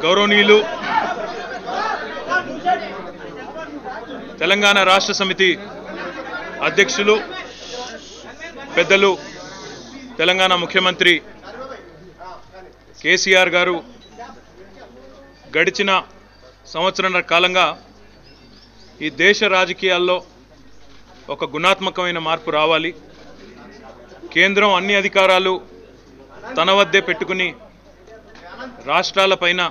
గౌరవనీయులు తెలంగాణ రాష్ట్ర సమితి అధ్యక్షులు పెద్దలు తెలంగాణ ముఖ్యమంత్రి కేసీఆర్ గారు గడిచిన సంవత్సరాల కాలంగా ఈ దేశ రాజకీయాల్లో ఒక గుణాత్మకమైన మార్పు రావాలి, కేంద్రం అన్ని అధికారాలు తన వద్దే పెట్టుకుని రాష్ట్రాలపైన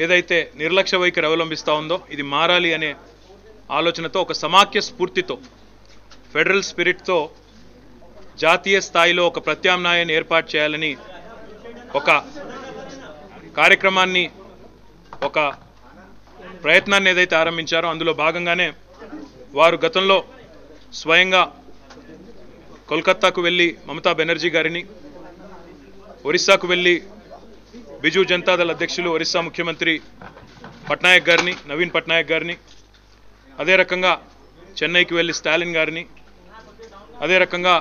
ఏదైతే నిర్లక్ష్య వైఖరి అవలంబిస్తూ ఉందో ఇది మారాలి అనే ఆలోచనతో ఒక సమాఖ్య స్ఫూర్తితో ఫెడరల్ స్పిరిట్తో జాతీయ స్థాయిలో ఒక ప్రత్యామ్నాయాన్ని ఏర్పాటు చేయాలని ఒక కార్యక్రమాన్ని ఒక ప్రయత్నాన్ని ఏదైతే ఆరంభించారో అందులో భాగంగానే వారు గతంలో స్వయంగా కోల్కతాకు వెళ్ళి మమతా బెనర్జీ గారిని, ఒరిస్సాకు వెళ్ళి బిజు జనతాదళ్ అధ్యక్షులు ఒరిస్సా ముఖ్యమంత్రి పట్నాయక్ గారిని, నవీన్ పట్నాయక్ గారిని, అదే రకంగా చెన్నైకి వెళ్ళి స్టాలిన్ గారిని, అదే రకంగా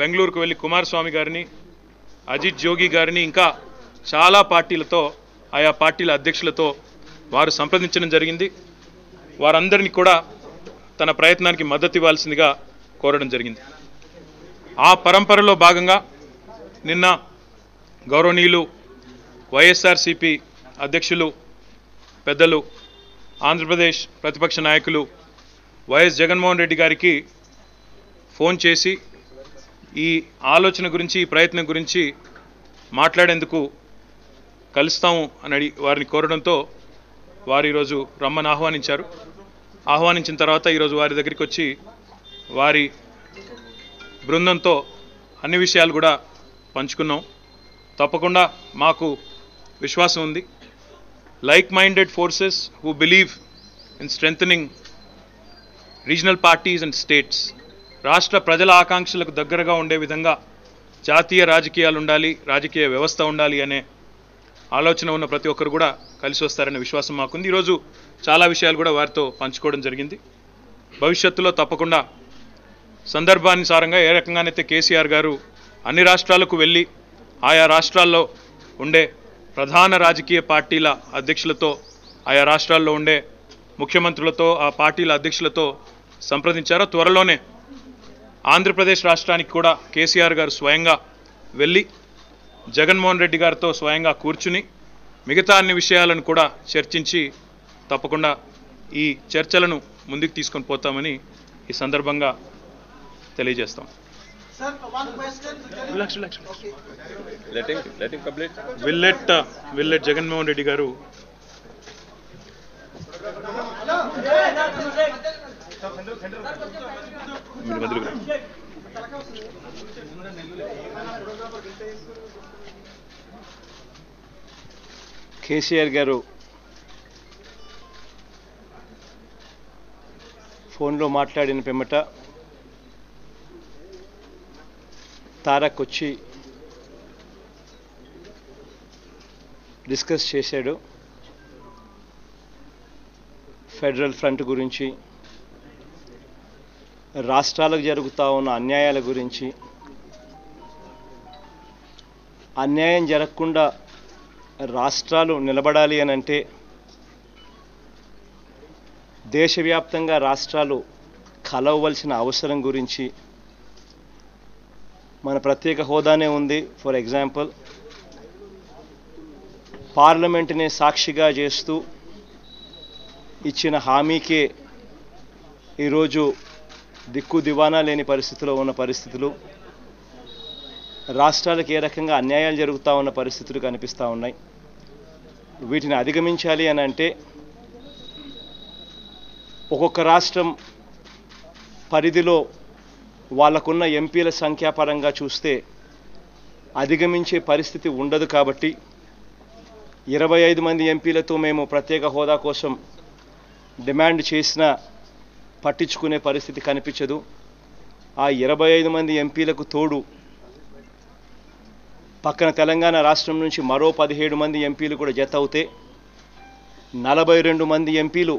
బెంగళూరుకు వెళ్ళి కుమారస్వామి గారిని, అజిత్ జోగి గారిని, ఇంకా చాలా పార్టీలతో ఆయా పార్టీల అధ్యక్షులతో వారు సంప్రదించడం జరిగింది. వారందరినీ కూడా తన ప్రయత్నానికి మద్దతు ఇవ్వాల్సిందిగా కోరడం జరిగింది. ఆ పరంపరలో భాగంగా నిన్న గౌరవనీయులు వైఎస్ఆర్సీపీ అధ్యక్షులు పెద్దలు ఆంధ్రప్రదేశ్ ప్రతిపక్ష నాయకులు వైఎస్ జగన్మోహన్ రెడ్డి గారికి ఫోన్ చేసి ఈ ఆలోచన గురించి, ఈ ప్రయత్నం గురించి మాట్లాడేందుకు కలుస్తాము అని వారిని కోరడంతో వారు ఈరోజు రమ్మని ఆహ్వానించారు. ఆహ్వానించిన తర్వాత ఈరోజు వారి దగ్గరికి వచ్చి వారి బృందంతో అన్ని విషయాలు కూడా పంచుకున్నాం. తప్పకుండా మాకు విశ్వాసం ఉంది, like minded forces who believe in strengthening regional parties and states, రాష్ట్ర ప్రజల ఆకాంక్షలకు దగ్గరగా ఉండే విధంగా జాతీయ రాజకీయాలు ఉండాలి, రాజకీయ వ్యవస్థ ఉండాలి అనే ఆలోచన ఉన్న ప్రతి ఒక్కరు కూడా కలిసి వస్తారనే విశ్వాసం మాకుంది. ఈరోజు చాలా విషయాలు కూడా వారితో పంచుకోవడం జరిగింది. భవిష్యత్తులో తప్పకుండా సందర్భానుసారంగా ఏ రకంగానైతే కేసీఆర్ గారు అన్ని రాష్ట్రాలకు వెళ్ళి ఆయా రాష్ట్రాల్లో ఉండే ప్రధాన రాజకీయ పార్టీల అధ్యక్షులతో, ఆయా రాష్ట్రాల్లో ఉండే ముఖ్యమంత్రులతో, ఆ పార్టీల అధ్యక్షులతో సంప్రదించారో త్వరలోనే ఆంధ్రప్రదేశ్ రాష్ట్రానికి కూడా కేసీఆర్ గారు స్వయంగా వెళ్ళి జగన్మోహన్ రెడ్డి గారితో స్వయంగా కూర్చుని మిగతా అన్ని విషయాలను కూడా చర్చించి తప్పకుండా ఈ చర్చలను ముందుకు తీసుకొని పోతామని ఈ సందర్భంగా తెలియజేస్తాం. విల్ లెట్ జగన్మోహన్ రెడ్డి గారు కేసీఆర్ గారు ఫోన్లో మాట్లాడిన పిమ్మట తారక్ వచ్చి డిస్కస్ చేశాడు. ఫెడరల్ ఫ్రంట్ గురించి, రాష్ట్రాలకు జరుగుతూ ఉన్న అన్యాయాల గురించి, అన్యాయం జరగకుండా రాష్ట్రాలు నిలబడాలి అనంటే దేశవ్యాప్తంగా రాష్ట్రాలు కలవవలసిన అవసరం గురించి, మన ప్రత్యేక హోదానే ఉంది. ఫర్ ఎగ్జాంపుల్, పార్లమెంటునే సాక్షిగా చేస్తూ ఇచ్చిన హామీకే ఈరోజు దిక్కు దివానా లేని పరిస్థితిలో ఉన్న పరిస్థితులు, రాష్ట్రాలకు ఏ రకంగా అన్యాయాలు జరుగుతూ ఉన్న పరిస్థితులు కనిపిస్తూ ఉన్నాయి. వీటిని అధిగమించాలి అని అంటే ఒక్కొక్క రాష్ట్రం పరిధిలో వాళ్ళకున్న ఎంపీల సంఖ్యాపరంగా చూస్తే అధిగమించే పరిస్థితి ఉండదు. కాబట్టి 25 మంది ఎంపీలతో మేము ప్రత్యేక హోదా కోసం డిమాండ్ చేసినా పట్టించుకునే పరిస్థితి కనిపించదు. ఆ 25 మంది ఎంపీలకు తోడు పక్కన తెలంగాణ రాష్ట్రం నుంచి మరో 17 మంది ఎంపీలు కూడా జత అవుతే 42 మంది ఎంపీలు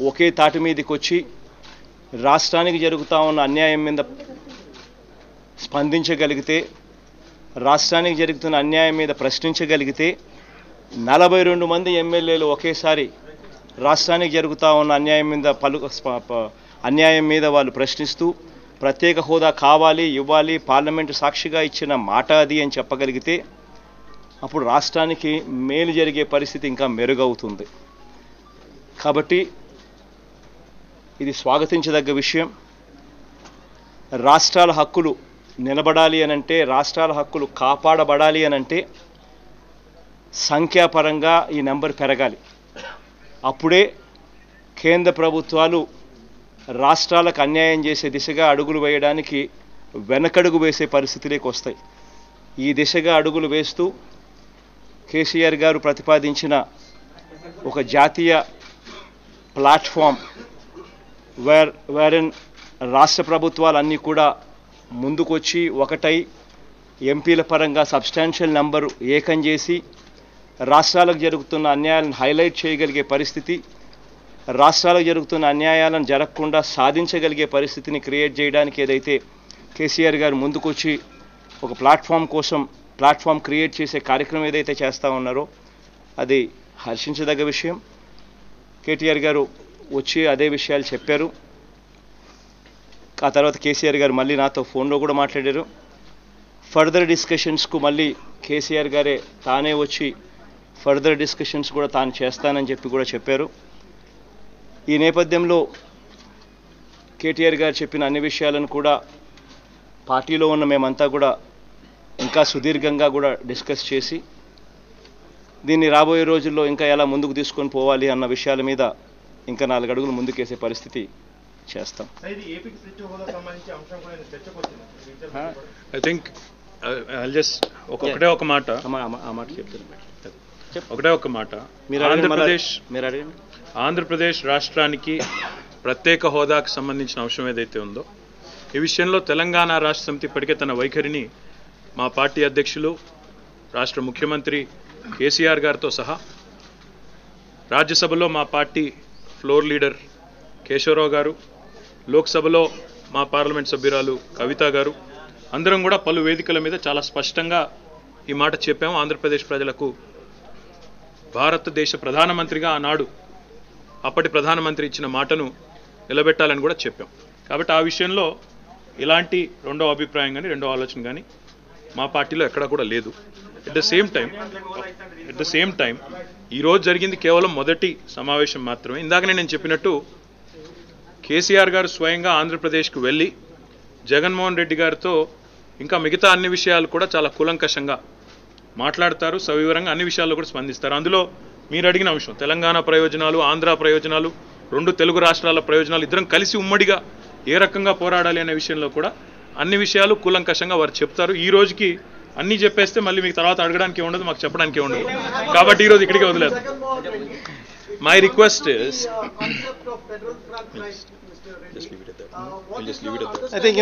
ఒకే తాటి మీదకి వచ్చి రాష్ట్రానికి జరుగుతూ ఉన్న అన్యాయం మీద స్పందించగలిగితే, రాష్ట్రానికి జరుగుతున్న అన్యాయం మీద ప్రశ్నించగలిగితే 42 మంది ఎమ్మెల్యేలు ఒకేసారి రాష్ట్రానికి జరుగుతూ ఉన్న అన్యాయం మీద వాళ్ళు ప్రశ్నిస్తూ ప్రత్యేక హోదా కావాలి, ఇవ్వాలి, పార్లమెంటు సాక్షిగా ఇచ్చిన మాట అది అని చెప్పగలిగితే అప్పుడు రాష్ట్రానికి మేలు జరిగే పరిస్థితి ఇంకా మెరుగవుతుంది. కాబట్టి ఇది స్వాగతించదగ్గ విషయం. రాష్ట్రాల హక్కులు నిలబడాలి అనంటే, రాష్ట్రాల హక్కులు కాపాడబడాలి అనంటే సంఖ్యాపరంగా ఈ నెంబర్ పెరగాలి. అప్పుడే కేంద్ర ప్రభుత్వాలు రాష్ట్రాలకు అన్యాయం చేసే దిశగా అడుగులు వేయడానికి వెనకడుగు వేసే పరిస్థితిలోకి వస్తాయి. ఈ దిశగా అడుగులు వేస్తూ కేసీఆర్ గారు ప్రతిపాదించిన ఒక జాతీయ ప్లాట్ఫామ్ వేరిన్ రాష్ట్ర ప్రభుత్వాలన్నీ కూడా ముందుకొచ్చి ఒకటై ఎంపీల పరంగా సబ్స్టాన్షియల్ నెంబరు ఏకం చేసి రాష్ట్రాలకు జరుగుతున్న అన్యాయాలను హైలైట్ చేయగలిగే పరిస్థితి, రాష్ట్రాలకు జరుగుతున్న అన్యాయాలను జరగకుండా సాధించగలిగే పరిస్థితిని క్రియేట్ చేయడానికి ఏదైతే కేసీఆర్ గారు ముందుకొచ్చి ఒక ప్లాట్ఫామ్ క్రియేట్ చేసే కార్యక్రమం ఏదైతే చేస్తూ ఉన్నారో అది హర్షించదగ్గ విషయం. కేటీఆర్ గారు వచ్చి అదే విషయాలు చెప్పారు. ఆ తర్వాత కేసీఆర్ గారు మళ్ళీ నాతో ఫోన్లో కూడా మాట్లాడారు. ఫర్దర్ డిస్కషన్స్కు మళ్ళీ కేసీఆర్ గారే తానే వచ్చి ఫర్దర్ డిస్కషన్స్ కూడా తాను చేస్తానని చెప్పి కూడా చెప్పారు. ఈ నేపథ్యంలో కేటీఆర్ గారు చెప్పిన అన్ని విషయాలను కూడా పార్టీలో ఉన్న మేమంతా కూడా ఇంకా సుదీర్ఘంగా కూడా డిస్కస్ చేసి దీన్ని రాబోయే రోజుల్లో ఇంకా ఎలా ముందుకు తీసుకొని పోవాలి అన్న విషయాల మీద ఇంకా 4 అడుగులు ముందుకేసే పరిస్థితి చేస్తాం. ఐ థింక్ జస్ట్ ఒకటే ఒక మాట ఆంధ్రప్రదేశ్ రాష్ట్రానికి ప్రత్యేక హోదాకు సంబంధించిన అంశం ఏదైతే ఉందో ఈ విషయంలో తెలంగాణ రాష్ట్ర సమితి ఇప్పటికే తన వైఖరిని మా పార్టీ అధ్యక్షులు రాష్ట్ర ముఖ్యమంత్రి కేసీఆర్ గారితో సహా రాజ్యసభలో మా పార్టీ ఫ్లోర్ లీడర్ కేశవరావు గారు, లోక్సభలో మా పార్లమెంట్ సభ్యురాలు కవిత గారు అందరం కూడా పలు వేదికల మీద చాలా స్పష్టంగా ఈ మాట చెప్పాము. ఆంధ్రప్రదేశ్ ప్రజలకు భారతదేశ ప్రధానమంత్రిగా ఆనాడు అప్పటి ప్రధానమంత్రి ఇచ్చిన మాటను నిలబెట్టాలని కూడా చెప్పాం. కాబట్టి ఆ విషయంలో ఇలాంటి రెండో అభిప్రాయం కానీ రెండో ఆలోచన కానీ మా పార్టీలో ఎక్కడా కూడా లేదు. ఎట్ ద సేమ్ టైం ఈరోజు జరిగింది కేవలం మొదటి సమావేశం మాత్రమే. ఇందాకనే నేను చెప్పినట్టు కేసీఆర్ గారు స్వయంగా ఆంధ్రప్రదేశ్కు వెళ్ళి జగన్మోహన్ రెడ్డి గారితో ఇంకా మిగతా అన్ని విషయాలు కూడా చాలా కూలంకషంగా మాట్లాడతారు, సవివరంగా అన్ని విషయాల్లో కూడా స్పందిస్తారు. అందులో మీరు అడిగిన అంశం తెలంగాణ ప్రయోజనాలు, ఆంధ్ర ప్రయోజనాలు, 2 తెలుగు రాష్ట్రాల ప్రయోజనాలు ఇద్దరం కలిసి ఉమ్మడిగా ఏ రకంగా పోరాడాలి అనే విషయంలో కూడా అన్ని విషయాలు కూలంకషంగా వారు చెప్తారు. ఈ రోజుకి అన్నీ చెప్పేస్తే మళ్ళీ మీకు తర్వాత అడగడానికి ఉండదు, మాకు చెప్పడానికి ఉండదు. కాబట్టి ఈరోజు ఇక్కడికే వదిలేదు. My request is I think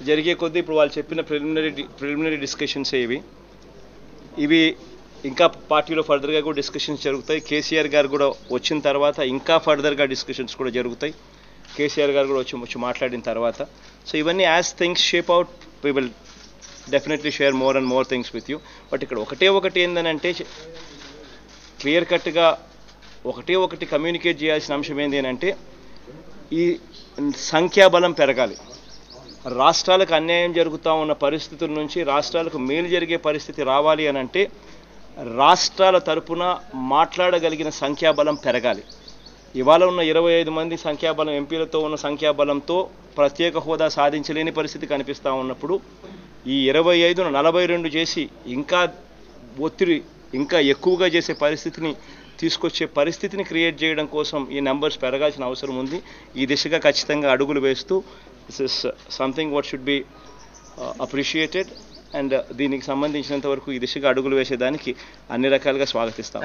జరిగే కొద్దీ ఇప్పుడు వాళ్ళు చెప్పిన ప్రిలిమినరీ డిస్కషన్స్ ఇవి ఇంకా పార్టీలో ఫర్దర్గా కూడా డిస్కషన్స్ జరుగుతాయి. కేసీఆర్ గారు కూడా వచ్చిన తర్వాత ఇంకా ఫర్దర్గా డిస్కషన్స్ కూడా జరుగుతాయి. కేసీఆర్ గారు కూడా వచ్చి మాట్లాడిన తర్వాత. సో ఇవన్నీ as things shape out we will definitely share more and more things with you. But ఇక్కడ ఒకటి ఏంటంటే క్లియర్ కట్గా ఒకటి కమ్యూనికేట్ చేయాల్సిన అంశం ఏంటి అంటే ఈ సంఖ్యాబలం పెరగాలి. రాష్ట్రాలకు అన్యాయం జరుగుతూ ఉన్న పరిస్థితుల నుంచి రాష్ట్రాలకు మేలు జరిగే పరిస్థితి రావాలి అని అంటే రాష్ట్రాల తరపున మాట్లాడగలిగిన సంఖ్యాబలం పెరగాలి. ఇవాళ ఉన్న 25 మంది సంఖ్యాబలం ఎంపీలతో ఉన్న సంఖ్యాబలంతో ప్రత్యేక హోదా సాధించలేని పరిస్థితి కనిపిస్తూ ఉన్నప్పుడు ఈ 25ను 42 చేసి ఇంకా ఒత్తిడి ఇంకా ఎక్కువగా చేసే పరిస్థితిని తీసుకొచ్చే పరిస్థితిని క్రియేట్ చేయడం కోసం ఈ నెంబర్స్ పెరగాల్సిన అవసరం ఉంది. ఈ దిశగా ఖచ్చితంగా అడుగులు వేస్తూ this is something what should be appreciated and దీనికి సంబంధించినంత వరకు ఈ దిశగా అడుగులు వేసేదానికి అన్ని రకాలుగా స్వాగతిస్తాం.